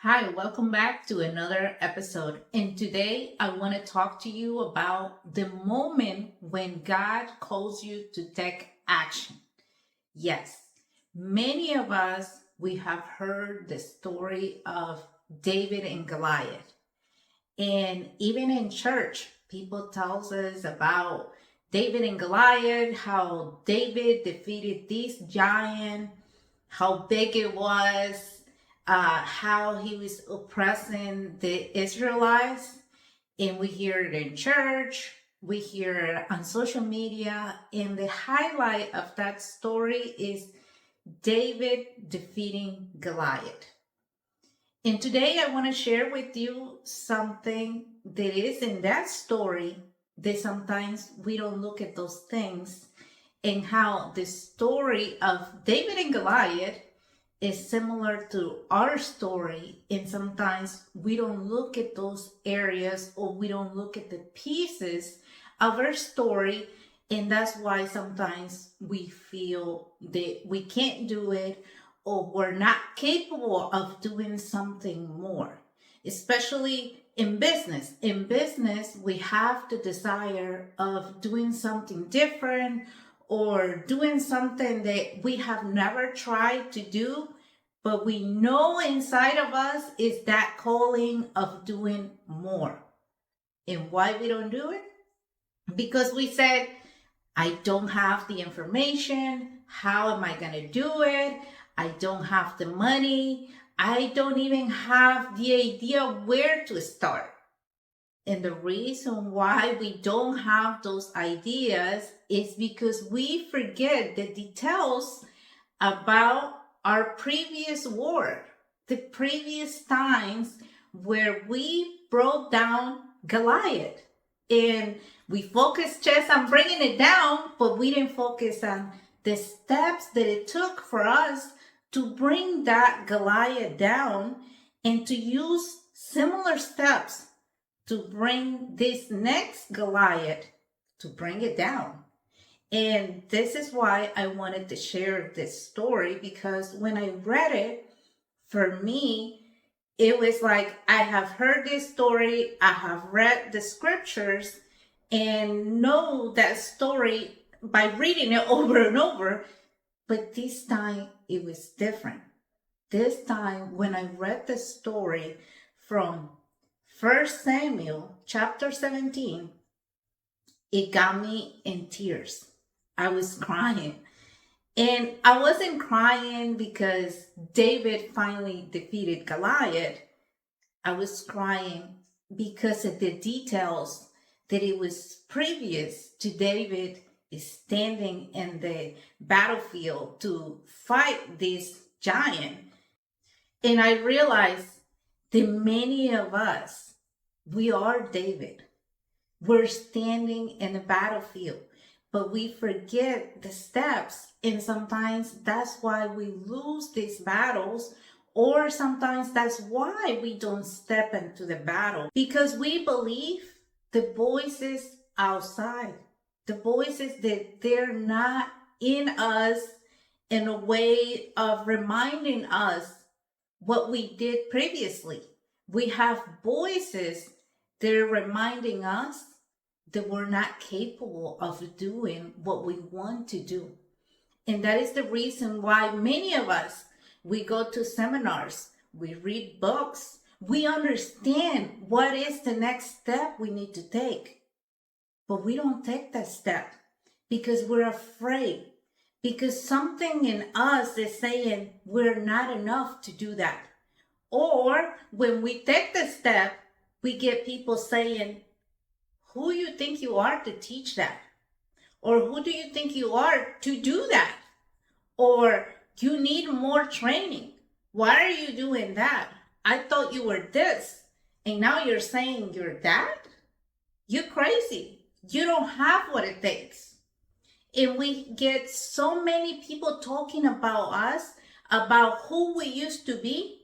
Hi, welcome back to another episode. And today I want to talk to you about the moment when God calls you to take action. Yes, many of us, we have heard the story of David and Goliath. And even in church, people tells us about David and Goliath, how David defeated this giant, how big it was, how he was oppressing the Israelites. And we hear it in church, we hear it on social media. And the highlight of that story is David defeating Goliath. And today I want to share with you something that is in that story that sometimes we don't look at those things, and how the story of David and Goliath is similar to our story. And sometimes we don't look at those areas, or we don't look at the pieces of our story. And that's why sometimes we feel that we can't do it, or we're not capable of doing something more, especially in business. In business, we have the desire of doing something different, or doing something that we have never tried to do, but we know inside of us is that calling of doing more. And why we don't do it? Because we said, I don't have the information. How am I going to do it? I don't have the money. I don't even have the idea where to start. And the reason why we don't have those ideas is because we forget the details about our previous war, the previous times where we brought down Goliath. And we focused just on bringing it down, but we didn't focus on the steps that it took for us to bring that Goliath down, and to use similar steps to bring this next Goliath, to bring it down. And this is why I wanted to share this story, because when I read it, for me, it was like, I have heard this story, I have read the scriptures, and know that story by reading it over and over. But this time it was different. This time when I read the story from 1 Samuel chapter 17, it got me in tears. I was crying. And I wasn't crying because David finally defeated Goliath. I was crying because of the details that it was previous to David standing in the battlefield to fight this giant. And I realized that many of us, we are David. We're standing in the battlefield, but we forget the steps. And sometimes that's why we lose these battles, or sometimes that's why we don't step into the battle, because we believe the voices outside, the voices that they're not in us, in a way of reminding us what we did previously. We have voices that are reminding us that we're not capable of doing what we want to do. And that is the reason why many of us, we go to seminars, we read books, we understand what is the next step we need to take. But we don't take that step because we're afraid, because something in us is saying we're not enough to do that. Or when we take the step, we get people saying, who you think you are to teach that? Or who do you think you are to do that? Or you need more training. Why are you doing that? I thought you were this, and now you're saying you're that? You're crazy. You don't have what it takes. And we get so many people talking about us, about who we used to be,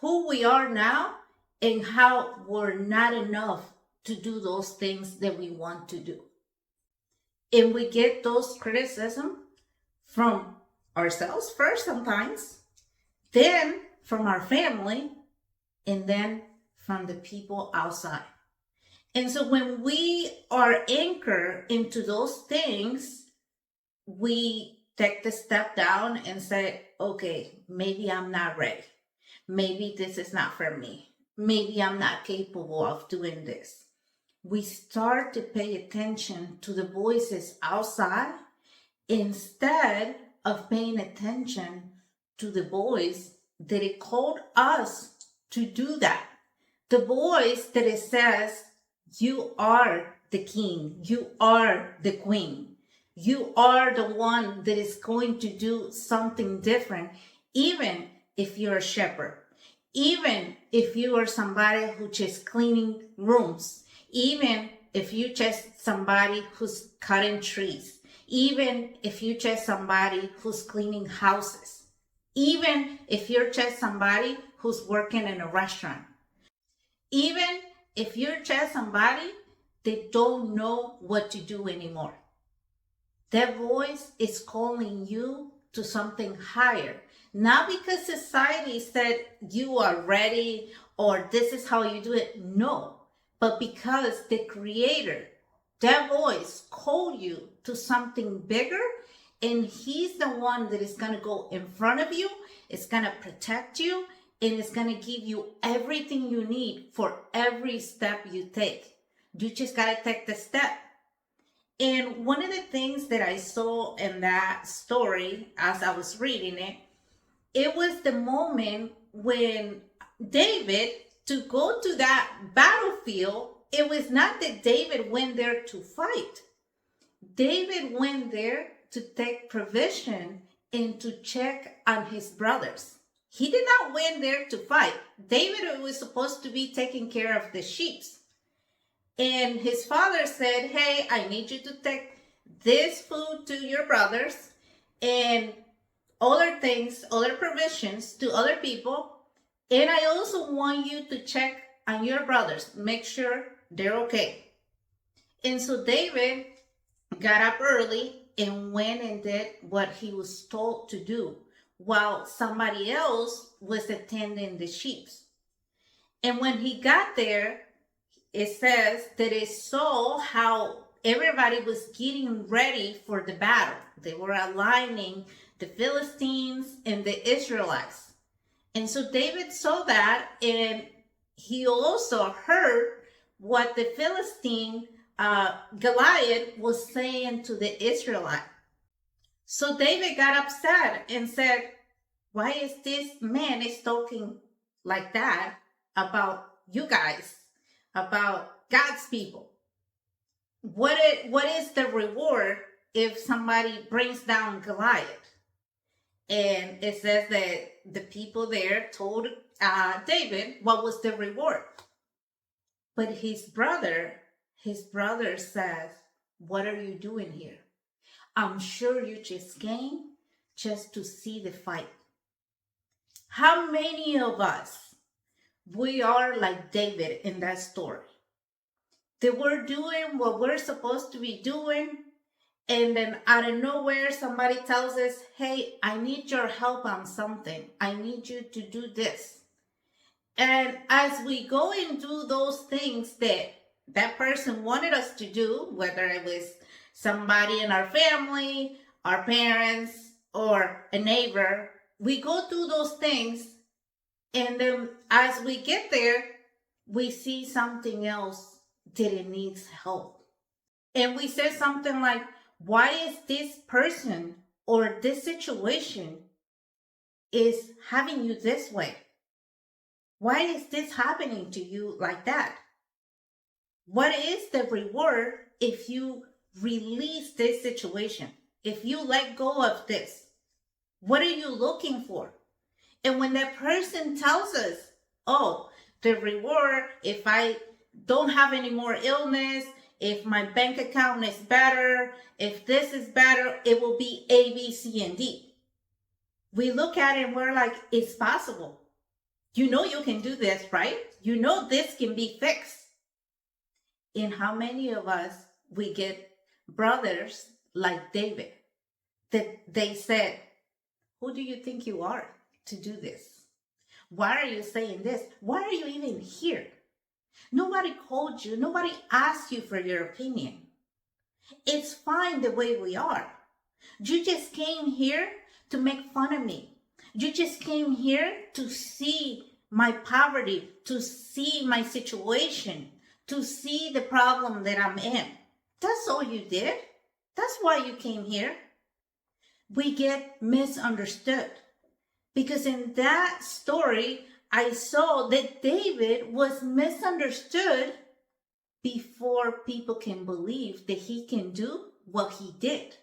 who we are now, and how we're not enough to do those things that we want to do. And we get those criticism from ourselves first sometimes, then from our family, and then from the people outside. And so when we are anchored into those things, we take the step down and say, okay, maybe I'm not ready. Maybe this is not for me. Maybe I'm not capable of doing this. We start to pay attention to the voices outside instead of paying attention to the voice that it called us to do that. The voice that it says, you are the king, you are the queen, you are the one that is going to do something different, even if you're a shepherd, even if you are somebody who just cleaning rooms, even if you just somebody who's cutting trees, even if you just somebody who's cleaning houses, even if you're just somebody who's working in a restaurant, even if you're just somebody that don't know what to do anymore. That voice is calling you to something higher. Not because society said you are ready or this is how you do it. No, but because the creator, that voice called you to something bigger, and he's the one that is going to go in front of you. It's going to protect you, and it's going to give you everything you need for every step you take. You just got to take the step. And one of the things that I saw in that story as I was reading it, it was the moment when David, to go to that battlefield, it was not that David went there to fight. David went there to take provision and to check on his brothers. He did not went there to fight. David was supposed to be taking care of the sheep. And his father said, hey, I need you to take this food to your brothers and other things, other provisions to other people. And I also want you to check on your brothers, make sure they're okay. And so David got up early and went and did what he was told to do while somebody else was attending the sheep. And when he got there, it says that it saw how everybody was getting ready for the battle. They were aligning the Philistines and the Israelites. And so David saw that, and he also heard what the Philistine Goliath was saying to the Israelite. So David got upset and said, why is this man is talking like that about you guys, about God's people? What is the reward if somebody brings down Goliath? And it says that the people there told David what was the reward. But his brother says, what are you doing here? I'm sure you just came just to see the fight. How many of us, we are like David in that story? That we're doing what we're supposed to be doing, and then out of nowhere, somebody tells us, hey, I need your help on something. I need you to do this. And as we go and do those things that that person wanted us to do, whether it was somebody in our family, our parents, or a neighbor, we go through those things. And then as we get there, we see something else that it needs help. And we say something like, why is this person or this situation is having you this way? Why is this happening to you like that? What is the reward if you release this situation? If you let go of this? What are you looking for? And when that person tells us, oh, the reward, if I don't have any more illness, if my bank account is better, if this is better, it will be A, B, C, and D. We look at it and we're like, it's possible. You know you can do this, right? You know this can be fixed. And how many of us, we get brothers like David, that they said, who do you think you are to do this? Why are you saying this? Why are you even here? Nobody called you. Nobody asked you for your opinion. It's fine the way we are. You just came here to make fun of me. You just came here to see my poverty, to see my situation, to see the problem that I'm in. That's all you did. That's why you came here. We get misunderstood. Because in that story, I saw that David was misunderstood before people can believe that he can do what he did.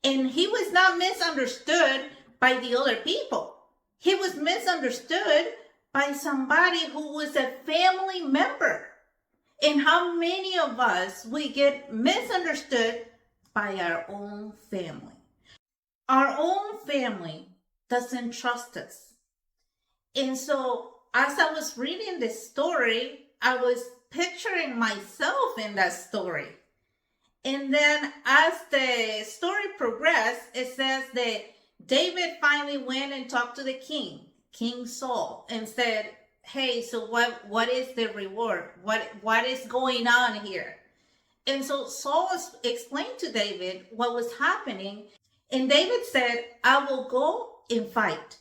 And he was not misunderstood by the other people. He was misunderstood by somebody who was a family member. And how many of us, we get misunderstood by our own family? Our own family doesn't trust us. And so as I was reading this story, I was picturing myself in that story. And then as the story progressed, it says that David finally went and talked to the king, King Saul, and said, hey, so what is the reward? What is going on here? And so Saul explained to David what was happening. And David said, I will go and fight.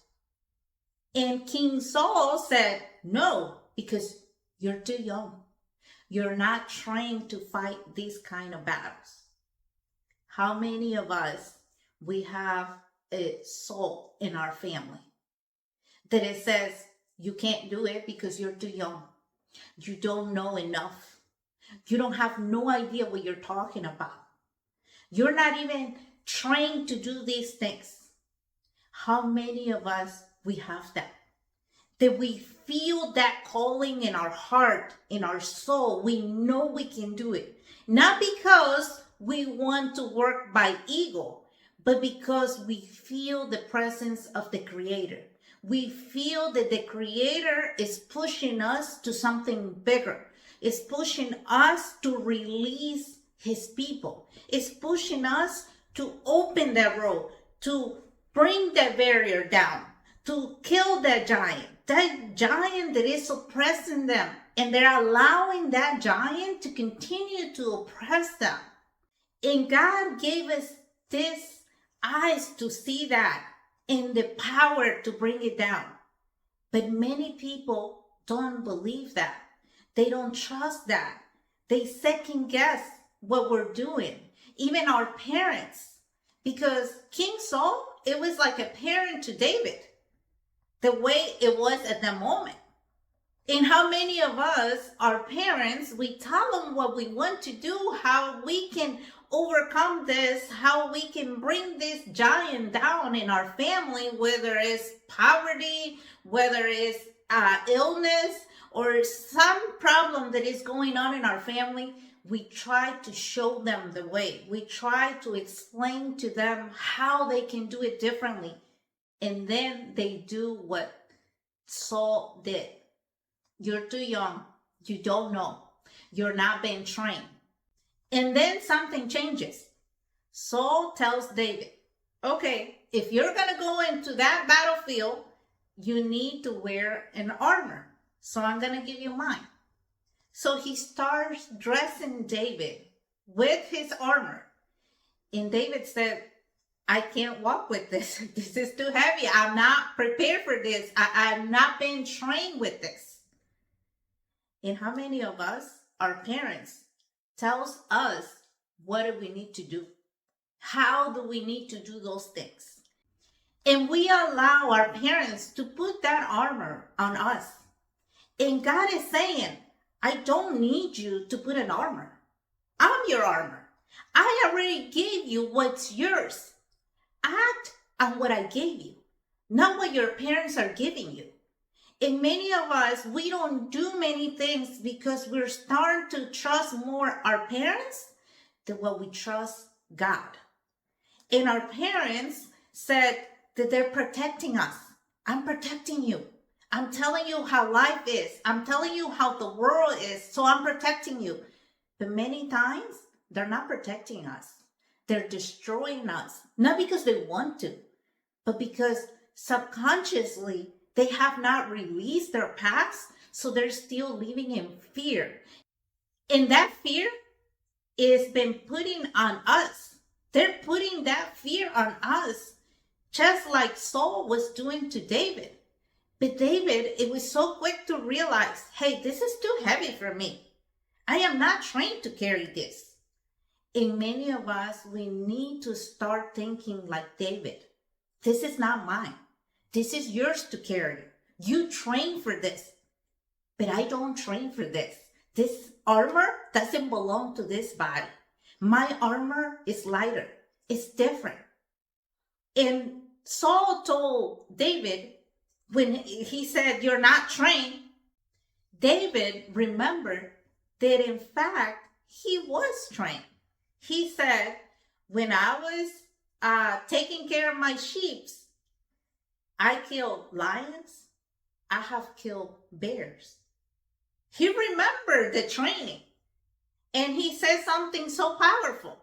And King Saul said, no, because you're too young. You're not trained to fight these kind of battles. How many of us, we have a Saul in our family that it says, you can't do it because you're too young. You don't know enough. You don't have no idea what you're talking about. You're not even trained to do these things. How many of us, we have that? That we feel that calling in our heart, in our soul. We know we can do it. Not because we want to work by ego, but because we feel the presence of the Creator. We feel that the Creator is pushing us to something bigger. It's pushing us to release His people. It's pushing us to open that road, to bring that barrier down, to kill that giant that is oppressing them. And they're allowing that giant to continue to oppress them. And God gave us this eyes to see that and the power to bring it down. But many people don't believe that. They don't trust that. They second guess what we're doing. Even our parents. Because King Saul, it was like a parent to David. The way it was at the moment. And how many of us, our parents, we tell them what we want to do, how we can overcome this, how we can bring this giant down in our family, whether it's poverty, whether it's illness, or some problem that is going on in our family. We try to show them the way. We try to explain to them how they can do it differently. And then they do what Saul did. You're too young. You don't know. You're not being trained. And then something changes. Saul tells David, okay, if you're going to go into that battlefield, you need to wear an armor. So I'm going to give you mine. So he starts dressing David with his armor. And David said, I can't walk with this. This is too heavy. I'm not prepared for this. I've not been trained with this. And how many of us, our parents, tells us what do we need to do? How do we need to do those things? And we allow our parents to put that armor on us. And God is saying, I don't need you to put an armor. I'm your armor. I already gave you what's yours. Act on what I gave you, not what your parents are giving you. And many of us, we don't do many things because we're starting to trust more our parents than what we trust God. And our parents said that they're protecting us. I'm protecting you. I'm telling you how life is. I'm telling you how the world is. So I'm protecting you. But many times, they're not protecting us. They're destroying us. Not because they want to, but because subconsciously They have not released their past, so they're still living in fear. And that fear is been putting on us. They're putting that fear on us, just like Saul was doing to David. But David, it was so quick to realize, hey, this is too heavy for me. I am not trained to carry this. And many of us, we need to start thinking like David. This is not mine. This is yours to carry. You train for this, but I don't train for this. This armor doesn't belong to this body. My armor is lighter. It's different. And Saul told David, when he said, you're not trained, David remembered that in fact, he was trained. He said, when I was taking care of my sheep, I killed lions. I have killed bears. He remembered the training. And he said something so powerful.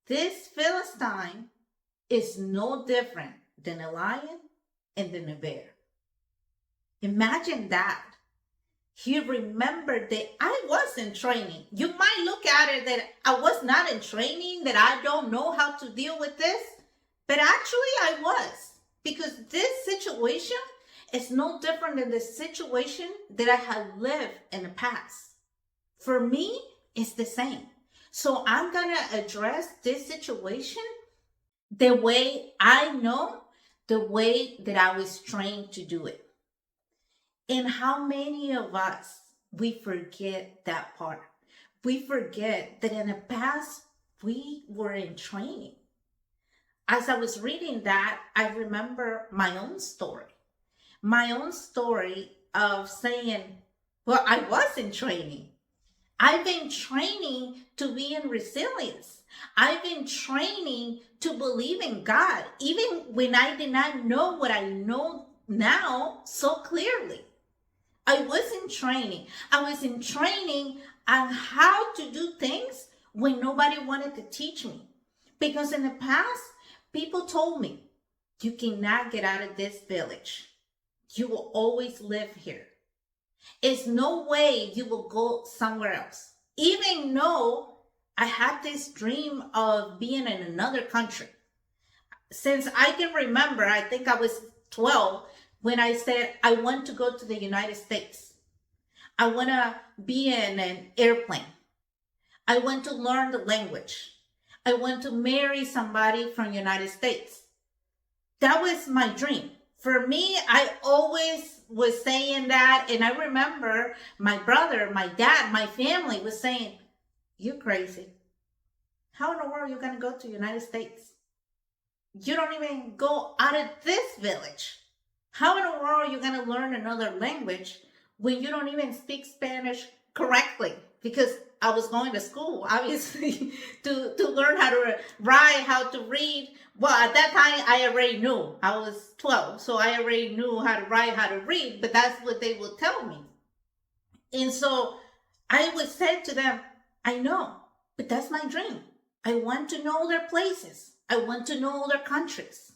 This Philistine is no different than a lion and than a bear. Imagine that. He remembered that I was in training. You might look at it that I was not in training, that I don't know how to deal with this, but actually I was. Because this situation is no different than the situation that I had lived in the past. For me, it's the same. So I'm going to address this situation the way I know, the way that I was trained to do it. And how many of us, we forget that part. We forget that in the past, we were in training. As I was reading that, I remember my own story. My own story of saying, well, I was in training. I've been training to be in resilience. I've been training to believe in God, even when I did not know what I know now so clearly. I was in training. I was in training on how to do things when nobody wanted to teach me. Because in the past, people told me, you cannot get out of this village. You will always live here. It's no way you will go somewhere else. Even though I had this dream of being in another country. Since I can remember, I think I was 12, when I said, I want to go to the United States. I want to be in an airplane. I want to learn the language. I want to marry somebody from the United States. That was my dream. For me, I always was saying that. And I remember my brother, my dad, my family was saying, you crazy. How in the world are you going to go to the United States? You don't even go out of this village. How in the world are you going to learn another language when you don't even speak Spanish correctly? Because I was going to school, obviously, to learn how to write, how to read. Well, at that time, I already knew. I was 12, so I already knew how to write, how to read, but that's what they would tell me. And so I would say to them, I know, but that's my dream. I want to know their places. I want to know their countries.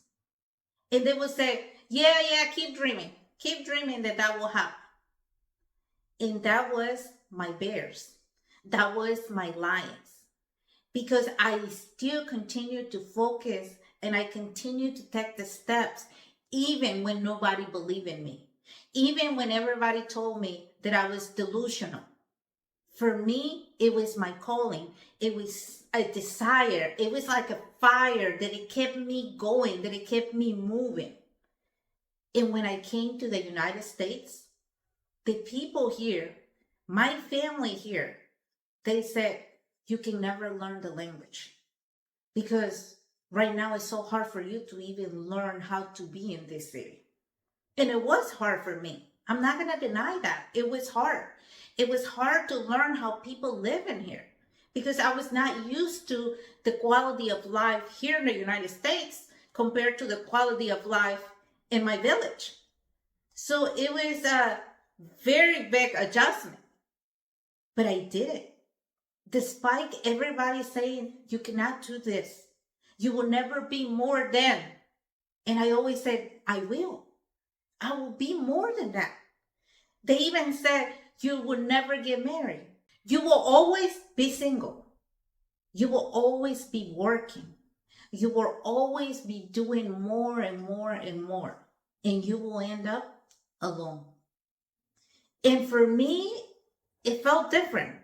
And they would say, yeah, keep dreaming. Keep dreaming that will happen. And that was my bears. That was my lions. Because I still continue to focus and I continue to take the steps even when nobody believed in me. Even when everybody told me that I was delusional. For me, it was my calling. It was a desire. It was like a fire that it kept me going, that it kept me moving. And when I came to the United States, the people here, my family here, they said, you can never learn the language. Because right now it's so hard for you to even learn how to be in this city. And it was hard for me. I'm not going to deny that. It was hard. It was hard to learn how people live in here. Because I was not used to the quality of life here in the United States compared to the quality of life in my village. So it was a very big adjustment. But I did it. Despite everybody saying, you cannot do this. You will never be more than. And I always said, I will. I will be more than that. They even said, you will never get married. You will always be single. You will always be working. You will always be doing more and more and more. And you will end up alone. And for me, it felt different.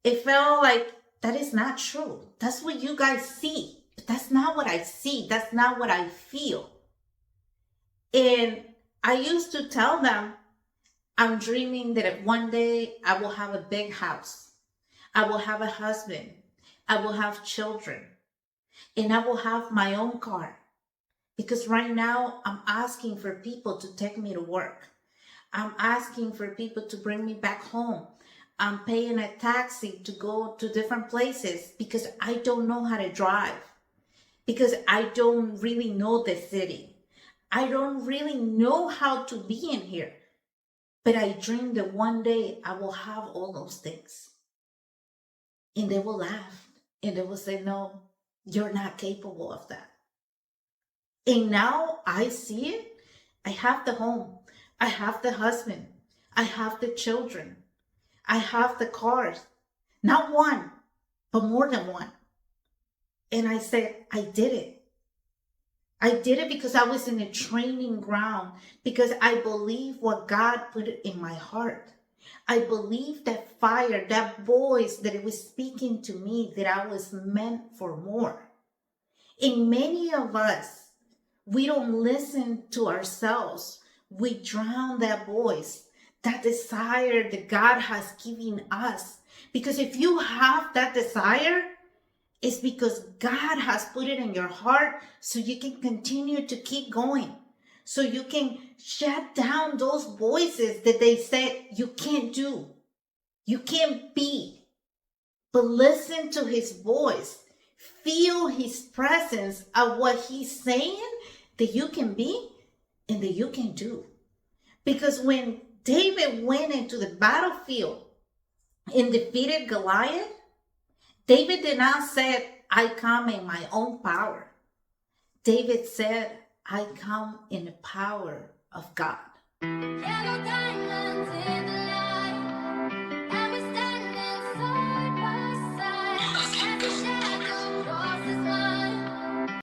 It felt like that is not true. That's what you guys see. But that's not what I see. That's not what I feel. And I used to tell them, I'm dreaming that one day I will have a big house. I will have a husband. I will have children. And I will have my own car. Because right now I'm asking for people to take me to work. I'm asking for people to bring me back home. I'm paying a taxi to go to different places because I don't know how to drive. Because I don't really know the city. I don't really know how to be in here. But I dream that one day I will have all those things. And they will laugh. And they will say, no, you're not capable of that. And now I see it. I have the home. I have the husband. I have the children. I have the cars. Not one, but more than one. And I said, I did it. I did it because I was in a training ground, because I believe what God put in my heart. I believe that fire, that voice that it was speaking to me, that I was meant for more. And many of us, we don't listen to ourselves. We drown that voice, that desire that God has given us. Because if you have that desire, it's because God has put it in your heart so you can continue to keep going. So you can shut down those voices that they said you can't do. You can't be. But listen to his voice. Feel his presence of what he's saying that you can be and that you can do. Because when David went into the battlefield and defeated Goliath, David did not say, I come in my own power. David said, I come in the power of God. Yellow diamonds in the light.